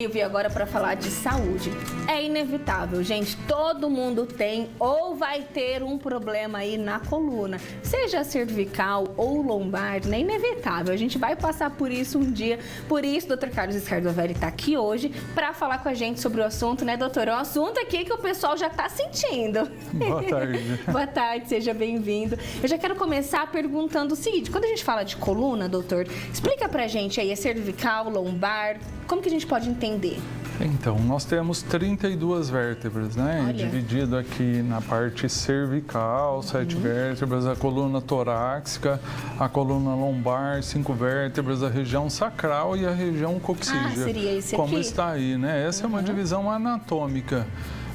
Eu vim agora para falar de saúde. É inevitável, gente, todo mundo tem ou vai ter um problema aí na coluna, seja cervical ou lombar, né? É inevitável, a gente vai passar por isso um dia. Por isso, o Dr. Carlos Scardovelli está aqui hoje para falar com a gente sobre o assunto, né, doutor? É um assunto aqui que o pessoal já está sentindo. Boa tarde. Boa tarde, seja bem-vindo. Eu já quero começar perguntando o seguinte, quando a gente fala de coluna, doutor, explica pra gente aí, é cervical, lombar, como que a gente pode entender? Então, nós temos 32 vértebras, né? Olha. Dividido aqui na parte cervical, 7 vértebras, a coluna torácica, a coluna lombar, 5 vértebras, a região sacral e a região coxígea. Seria esse como aqui? está aí, né? Essa é uma divisão anatômica.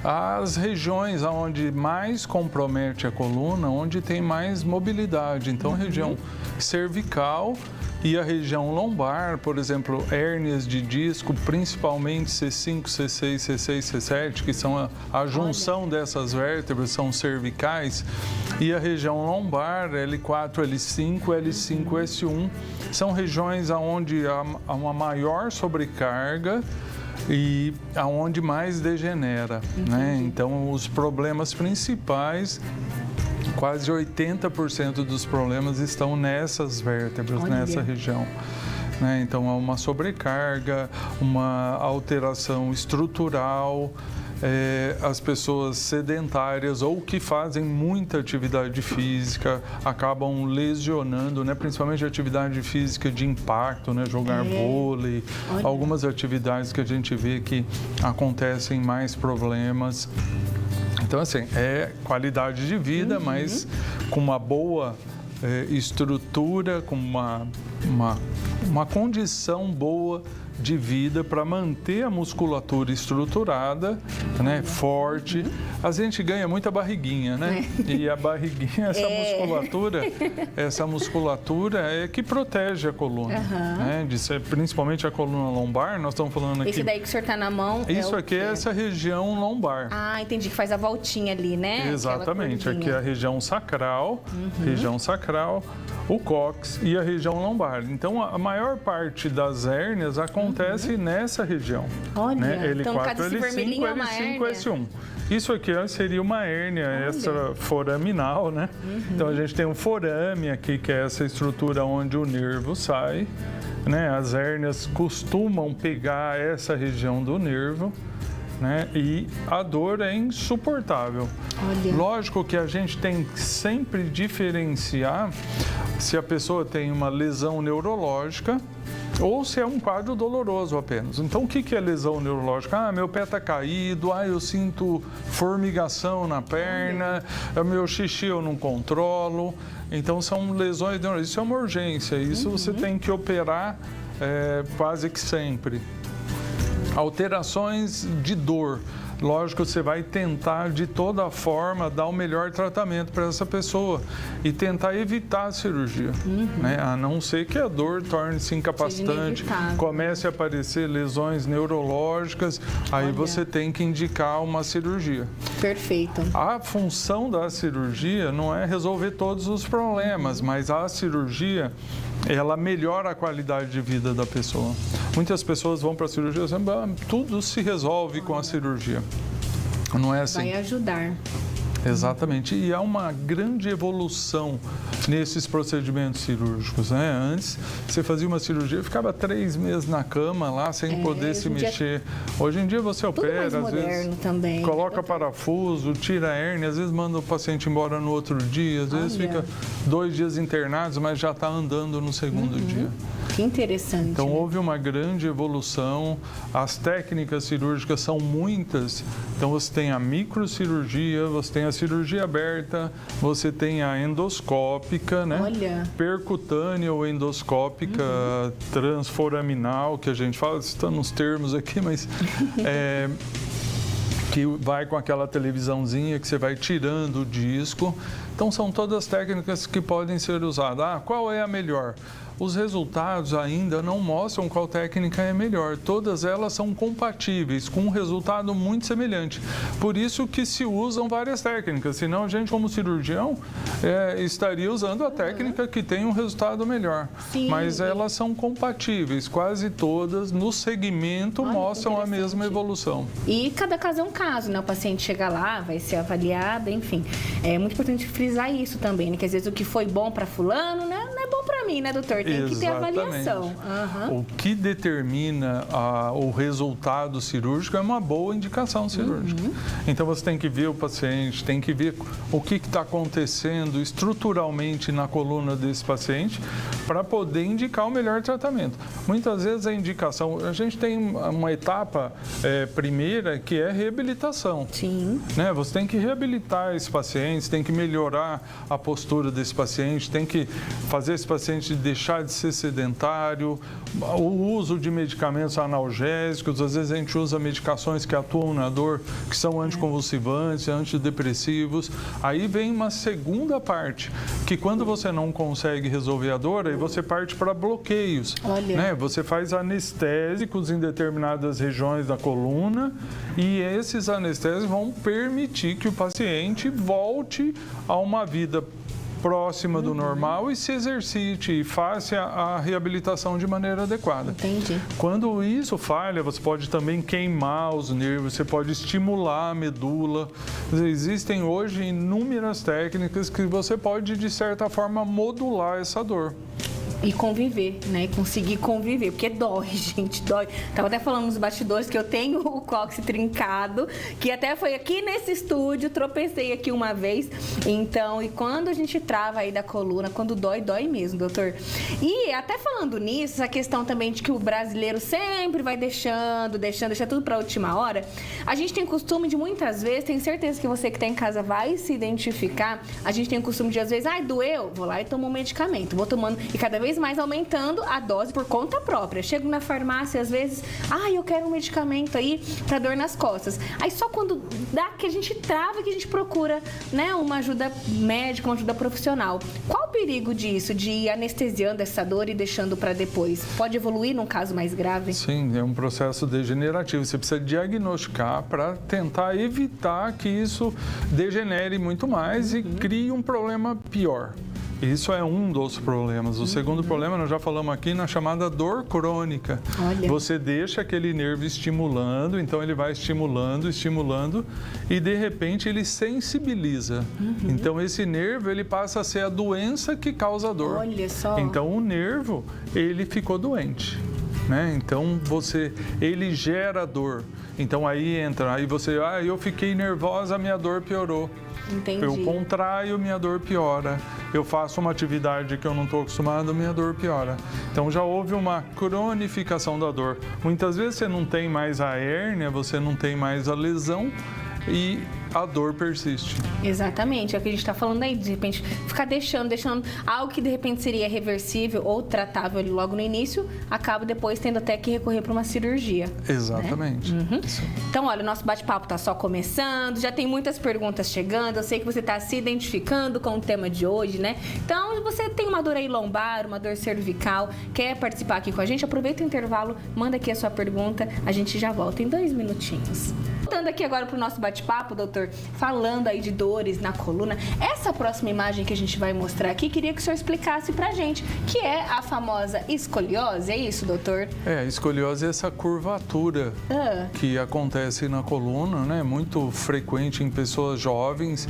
As regiões onde mais compromete a coluna, onde tem mais mobilidade. Então, região cervical e a região lombar, por exemplo, hérnias de disco, principalmente C5, C6, C6, C7, que são a junção dessas vértebras, são cervicais, e a região lombar, L4, L5, L5, S1, são regiões onde há uma maior sobrecarga e aonde mais degenera, né? Então, os problemas principais, quase 80% dos problemas estão nessas vértebras, nessa região. Né? Então, há uma sobrecarga, uma alteração estrutural, as pessoas sedentárias ou que fazem muita atividade física acabam lesionando, né? Principalmente atividade física de impacto, né? Jogar vôlei, algumas atividades que a gente vê que acontecem mais problemas. Então, assim, é qualidade de vida, mas com uma boa estrutura, com uma condição boa de vida para manter a musculatura estruturada, né, forte. A gente ganha muita barriguinha, né? E a barriguinha, essa musculatura é que protege a coluna, né? Principalmente a coluna lombar, nós estamos falando aqui. Esse daí que o senhor está na mão. Isso aqui é essa região lombar. Ah, entendi, que faz a voltinha ali, né? Exatamente, aqui é a região sacral, o cóccix e a região lombar. Então, a maior parte das hérnias acontece nessa região. Olha, né? L4, então cada esse L5, vermelhinho é uma L5, hérnia. S1. Isso aqui seria uma hérnia extraforaminal, né? Então, a gente tem um forame aqui, que é essa estrutura onde o nervo sai, né? As hérnias costumam pegar essa região do nervo, né? E a dor é insuportável. Olha. Lógico que a gente tem que sempre diferenciar se a pessoa tem uma lesão neurológica ou se é um quadro doloroso apenas. Então, o que é lesão neurológica? Ah, meu pé está caído, eu sinto formigação na perna, meu xixi eu não controlo. Então, são lesões neurológicas. Isso é uma urgência, isso você tem que operar quase que sempre. Alterações de dor. Lógico, você vai tentar de toda forma dar o melhor tratamento para essa pessoa e tentar evitar a cirurgia, né? A não ser que a dor torne-se incapacitante, comece a aparecer lesões neurológicas, aí você tem que indicar uma cirurgia. Perfeito. A função da cirurgia não é resolver todos os problemas, mas a cirurgia, ela melhora a qualidade de vida da pessoa. Muitas pessoas vão para a cirurgia dizendo, tudo se resolve com a cirurgia. Não é assim. Vai ajudar. Exatamente. E há uma grande evolução nesses procedimentos cirúrgicos, né? Antes, você fazia uma cirurgia e ficava 3 meses na cama lá, sem poder se mexer. Hoje em dia você opera, às vezes também, coloca parafuso, tira a hérnia, às vezes manda o paciente embora no outro dia, às vezes fica 2 dias internados, mas já está andando no segundo dia. Que interessante. Então, houve uma grande evolução, as técnicas cirúrgicas são muitas. Então, você tem a microcirurgia, você tem a cirurgia aberta, você tem a endoscópica, né? Olha. Percutânea ou endoscópica, transforaminal, que a gente fala, está nos termos aqui, mas que vai com aquela televisãozinha que você vai tirando o disco. Então, são todas técnicas que podem ser usadas. Qual é a melhor? os resultados ainda não mostram qual técnica é melhor. Todas elas são compatíveis, com um resultado muito semelhante. Por isso que se usam várias técnicas, senão a gente, como cirurgião, estaria usando a técnica que tem um resultado melhor. Sim. Mas elas são compatíveis, quase todas, no segmento mostram a mesma evolução. E cada caso é um caso, né? O paciente chega lá, vai ser avaliado, enfim. É muito importante frisar isso também, né? Que às vezes o que foi bom para fulano, né? Não é bom para mim, né, doutor? Tem que ter avaliação. O que determina o resultado cirúrgico é uma boa indicação cirúrgica. Então você tem que ver o paciente, tem que ver o que está acontecendo estruturalmente na coluna desse paciente para poder indicar o melhor tratamento. Muitas vezes a indicação, a gente tem uma etapa primeira que é reabilitação. Sim. Né? Você tem que reabilitar esse paciente, tem que melhorar a postura desse paciente, tem que fazer esse paciente deixar de ser sedentário, o uso de medicamentos analgésicos, às vezes a gente usa medicações que atuam na dor, que são anticonvulsivantes, antidepressivos. Aí vem uma segunda parte, que quando você não consegue resolver a dor, aí você parte para bloqueios. Né? Você faz anestésicos em determinadas regiões da coluna e esses anestésicos vão permitir que o paciente volte a uma vida próxima do normal e se exercite e faça a reabilitação de maneira adequada. Entendi. Quando isso falha, você pode também queimar os nervos, você pode estimular a medula. Existem hoje inúmeras técnicas que você pode, de certa forma, modular essa dor. E conviver, né? Conseguir conviver, porque dói, gente, dói. Tava até falando nos bastidores que eu tenho o cóccix trincado, que até foi aqui nesse estúdio, tropecei aqui uma vez. Então, e quando a gente trava aí da coluna, quando dói, dói mesmo, doutor. E até falando nisso, essa questão também de que o brasileiro sempre vai deixando tudo pra última hora. A gente tem costume de muitas vezes, tenho certeza que você que tá em casa vai se identificar, a gente tem o costume de às vezes, doeu, vou lá e tomo um medicamento, vou tomando, e cada vez mais aumentando a dose por conta própria. Chego na farmácia, às vezes, eu quero um medicamento aí para dor nas costas. Aí só quando dá que a gente trava, que a gente procura, né, uma ajuda médica, uma ajuda profissional. Qual o perigo disso, de ir anestesiando essa dor e deixando para depois? Pode evoluir num caso mais grave? Sim, é um processo degenerativo. Você precisa diagnosticar para tentar evitar que isso degenere muito mais e crie um problema pior. Isso é um dos problemas. O segundo problema, nós já falamos aqui, na chamada dor crônica. Olha. Você deixa aquele nervo estimulando, então ele vai estimulando, e de repente ele sensibiliza. Então esse nervo, ele passa a ser a doença que causa a dor. Olha só. Então o nervo, ele ficou doente. Né? Então ele gera dor. Então aí você, eu fiquei nervosa, minha dor piorou. Entendi. Eu contraio, minha dor piora. Eu faço uma atividade que eu não estou acostumado, minha dor piora. Então já houve uma cronificação da dor. Muitas vezes você não tem mais a hérnia, você não tem mais a lesão e a dor persiste. Exatamente, é o que a gente está falando aí, de repente ficar deixando algo que de repente seria reversível ou tratável ali logo no início, acaba depois tendo até que recorrer para uma cirurgia. Exatamente. Né? Então, olha, o nosso bate-papo está só começando, já tem muitas perguntas chegando, eu sei que você está se identificando com o tema de hoje, né? Então, você tem uma dor aí lombar, uma dor cervical, quer participar aqui com a gente, aproveita o intervalo, manda aqui a sua pergunta, a gente já volta em 2 minutinhos. Voltando aqui agora para o nosso bate-papo, doutor, falando aí de dores na coluna, essa próxima imagem que a gente vai mostrar aqui, queria que o senhor explicasse pra gente, que é a famosa escoliose, é isso, doutor? A escoliose é essa curvatura que acontece na coluna, né? Muito frequente em pessoas jovens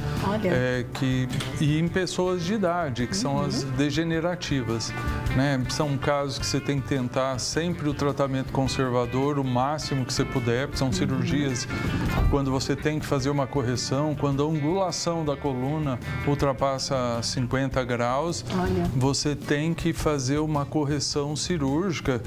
e em pessoas de idade, que são as degenerativas, né? São casos que você tem que tentar sempre o tratamento conservador, o máximo que você puder, porque são cirurgias quando você tem que fazer uma correção, quando a angulação da coluna ultrapassa 50 graus, você tem que fazer uma correção cirúrgica,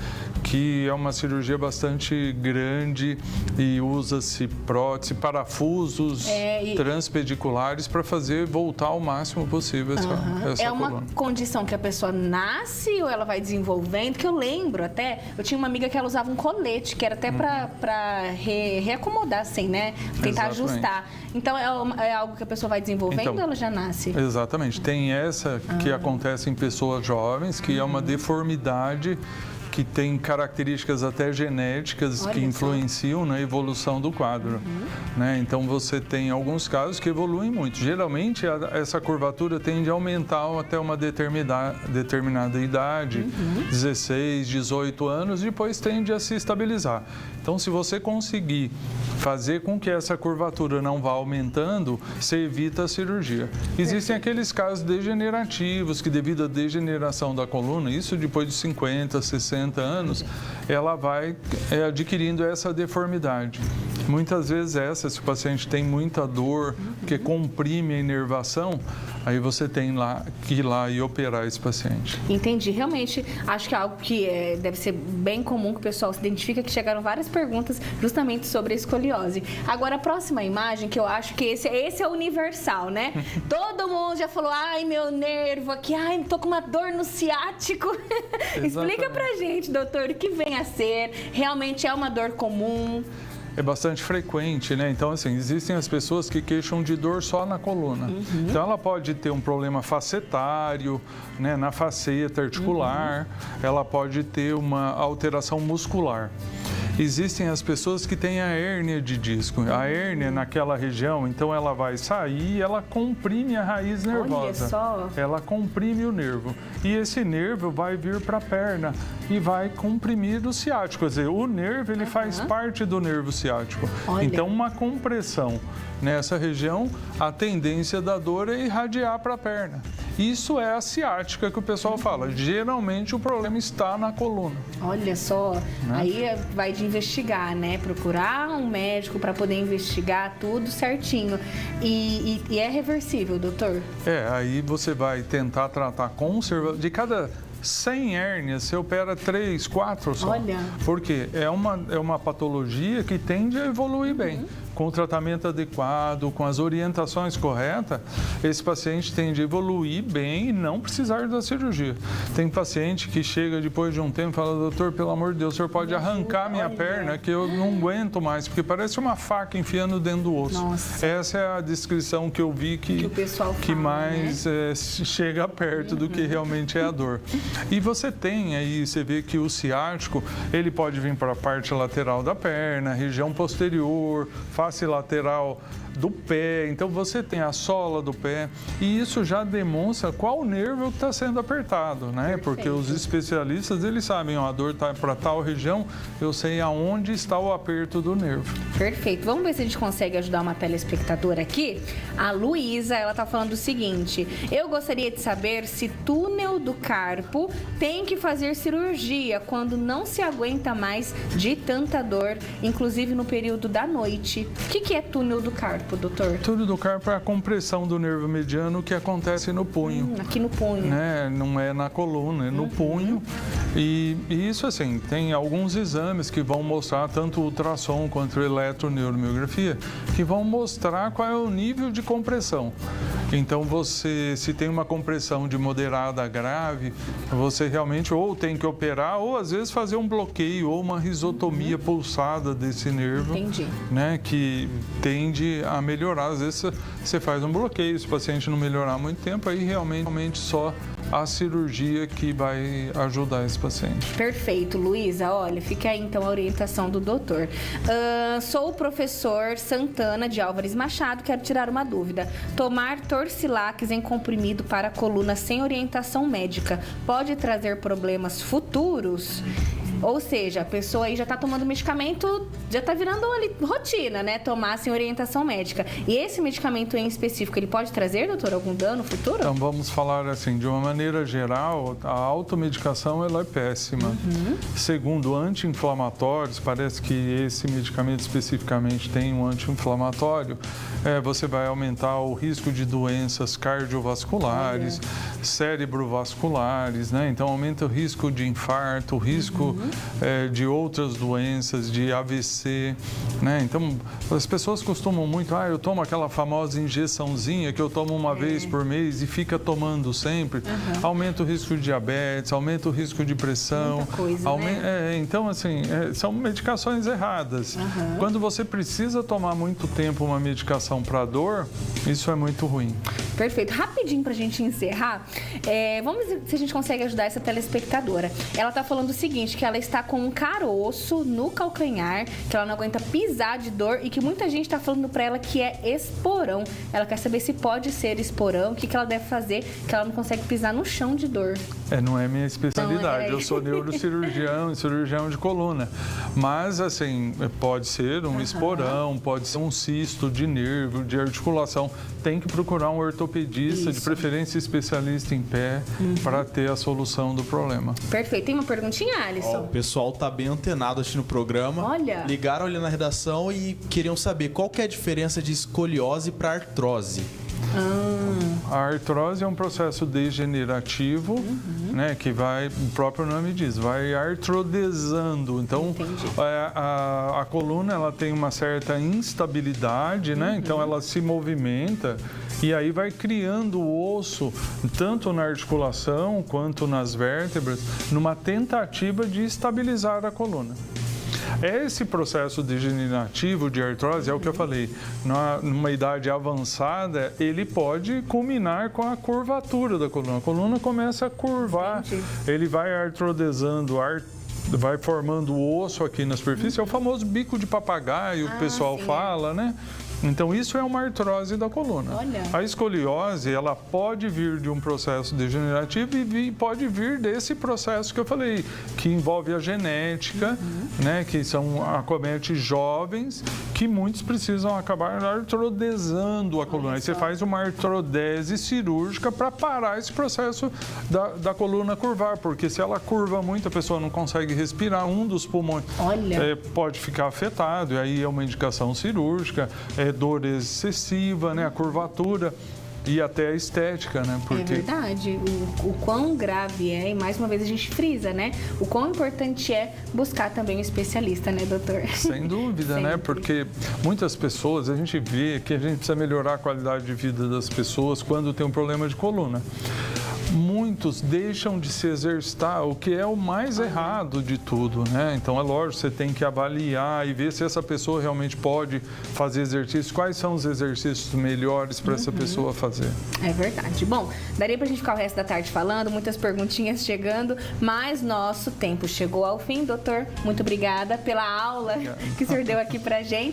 que é uma cirurgia bastante grande e usa-se prótese, parafusos transpediculares para fazer voltar ao máximo possível essa coluna. É uma condição que a pessoa nasce ou ela vai desenvolvendo? Que eu lembro até, eu tinha uma amiga que ela usava um colete, que era até para reacomodar assim, né? Tentar ajustar. Então, é algo que a pessoa vai desenvolvendo ou ela já nasce? Exatamente. Tem essa que acontece em pessoas jovens, que é uma deformidade que tem características até genéticas que influenciam na evolução do quadro. Né? Então, você tem alguns casos que evoluem muito. Geralmente, essa curvatura tende a aumentar até uma determinada idade, 16, 18 anos, e depois tende a se estabilizar. Então, se você conseguir fazer com que essa curvatura não vá aumentando, você evita a cirurgia. Existem aqueles casos degenerativos que, devido à degeneração da coluna, isso depois de 50, 60 anos, ela vai adquirindo essa deformidade. Muitas vezes se o paciente tem muita dor, que comprime a inervação, aí você tem que ir lá e operar esse paciente. Entendi. Realmente, acho que é algo que deve ser bem comum que o pessoal se identifica, que chegaram várias perguntas justamente sobre a escoliose. Agora, a próxima imagem, que eu acho que esse é universal, né? Todo mundo já falou, ai, meu nervo aqui, ai, tô com uma dor no ciático. Explica pra gente, doutor, o que vem a ser? Realmente é uma dor comum? É bastante frequente, né? Então, assim, existem as pessoas que queixam de dor só na coluna. Então, ela pode ter um problema facetário, né, na faceta articular, ela pode ter uma alteração muscular. Existem as pessoas que têm a hérnia de disco. A hérnia naquela região, então ela vai sair e ela comprime a raiz nervosa. Olha só. Ela comprime o nervo. E esse nervo vai vir para a perna e vai comprimir o ciático. Quer dizer, o nervo ele faz parte do nervo ciático. Olha. Então, uma compressão nessa região, a tendência da dor é irradiar para a perna. Isso é a ciática que o pessoal fala. Geralmente o problema está na coluna. Olha só, né? Aí vai de investigar, né? Procurar um médico para poder investigar tudo certinho. E é reversível, doutor? Aí você vai tentar tratar de cada 100 hérnias, você opera 3, 4 só. Olha. Porque é uma patologia que tende a evoluir bem. Com o tratamento adequado, com as orientações corretas, esse paciente tende a evoluir bem e não precisar da cirurgia. Tem paciente que chega depois de um tempo e fala, doutor, pelo amor de Deus, o senhor pode arrancar minha perna, que eu não aguento mais, porque parece uma faca enfiando dentro do osso. Nossa. Essa é a descrição que eu vi que o pessoal fala, que mais chega perto do que realmente é a dor. E você tem aí, você vê que o ciático, ele pode vir para a parte lateral da perna, região posterior, face lateral do pé, então você tem a sola do pé e isso já demonstra qual nervo está sendo apertado, né? Perfeito. Porque os especialistas, eles sabem, a dor está para tal região, eu sei aonde está o aperto do nervo. Perfeito. Vamos ver se a gente consegue ajudar uma telespectadora aqui. A Luísa, ela está falando o seguinte, eu gostaria de saber se túnel do carpo tem que fazer cirurgia quando não se aguenta mais de tanta dor, inclusive no período da noite. O que é túnel do carpo, doutor? Túnel do carpo é a compressão do nervo mediano que acontece no punho. Aqui no punho. Né? Não é na coluna, é no punho. E isso, assim, tem alguns exames que vão mostrar, tanto o ultrassom quanto a eletroneuromiografia, que vão mostrar qual é o nível de compressão. Então, se tem uma compressão de moderada a grave, você realmente ou tem que operar, ou às vezes fazer um bloqueio ou uma risotomia pulsada desse nervo. Entendi. Né, que tende a melhorar. Às vezes você faz um bloqueio, se o paciente não melhorar há muito tempo, aí realmente só a cirurgia que vai ajudar esse paciente. Perfeito, Luísa. Olha, fica aí então a orientação do doutor. Sou o professor Santana de Álvares Machado, quero tirar uma dúvida. Tomar Torcilax em comprimido para a coluna sem orientação médica pode trazer problemas futuros? Ou seja, a pessoa aí já está tomando medicamento, já está virando ali rotina, né? Tomar sem orientação médica. E esse medicamento em específico, ele pode trazer, doutor, algum dano futuro? Então, vamos falar assim, de uma maneira geral, a automedicação ela é péssima. Segundo, anti-inflamatórios, parece que esse medicamento especificamente tem um anti-inflamatório, você vai aumentar o risco de doenças cardiovasculares, cerebrovasculares, né? Então, aumenta o risco de infarto, o risco de outras doenças, de AVC, né? Então, as pessoas costumam muito, eu tomo aquela famosa injeçãozinha que eu tomo uma vez por mês e fica tomando sempre. Aumenta o risco de diabetes, aumenta o risco de pressão. Muita coisa, né? Então, assim, são medicações erradas. Quando você precisa tomar muito tempo uma medicação para dor, isso é muito ruim. Perfeito. Rapidinho pra gente encerrar, vamos ver se a gente consegue ajudar essa telespectadora. Ela tá falando o seguinte, que ela está com um caroço no calcanhar, que ela não aguenta pisar de dor e que muita gente tá falando pra ela que é esporão. Ela quer saber se pode ser esporão, o que ela deve fazer, que ela não consegue pisar no chão de dor. Não é minha especialidade. Eu sou neurocirurgião e cirurgião de coluna. Mas, assim, pode ser um esporão, pode ser um cisto de nervo, de articulação. Tem que procurar um ortopedista, de preferência especialista em pé, para ter a solução do problema. Perfeito. Tem uma perguntinha, Alisson? O pessoal tá bem antenado assistindo o programa. Olha. Ligaram ali na redação e queriam saber qual que é a diferença de escoliose para artrose. A artrose é um processo degenerativo, né, que vai, o próprio nome diz, vai artrodesando. Então, a coluna ela tem uma certa instabilidade, né? Então ela se movimenta e aí vai criando o osso, tanto na articulação quanto nas vértebras, numa tentativa de estabilizar a coluna. Esse processo degenerativo de artrose, é o que eu falei, numa idade avançada, ele pode culminar com a curvatura da coluna. A coluna começa a curvar, ele vai artrodesando, vai formando o osso aqui na superfície, é o famoso bico de papagaio que o pessoal fala, né? Então, isso é uma artrose da coluna. Olha. A escoliose, ela pode vir de um processo degenerativo e pode vir desse processo que eu falei, que envolve a genética, né, que acomete jovens, que muitos precisam acabar artrodesando a coluna. Aí você faz uma artrodese cirúrgica para parar esse processo da coluna curvar, porque se ela curva muito, a pessoa não consegue respirar, um dos pulmões pode ficar afetado, e aí é uma indicação cirúrgica, dor excessiva, né, a curvatura e até a estética, né? Porque... É verdade, o quão grave é, e mais uma vez a gente frisa, né? O quão importante é buscar também um especialista, né, doutor? Sem dúvida, né? Porque muitas pessoas, a gente vê que a gente precisa melhorar a qualidade de vida das pessoas quando tem um problema de coluna. Muitos deixam de se exercitar, o que é o mais errado de tudo, né? Então, é lógico, você tem que avaliar e ver se essa pessoa realmente pode fazer exercício, quais são os exercícios melhores para essa pessoa fazer. É verdade. Bom, daria pra gente ficar o resto da tarde falando, muitas perguntinhas chegando, mas nosso tempo chegou ao fim, doutor. Muito obrigada pela aula que o senhor deu aqui pra gente.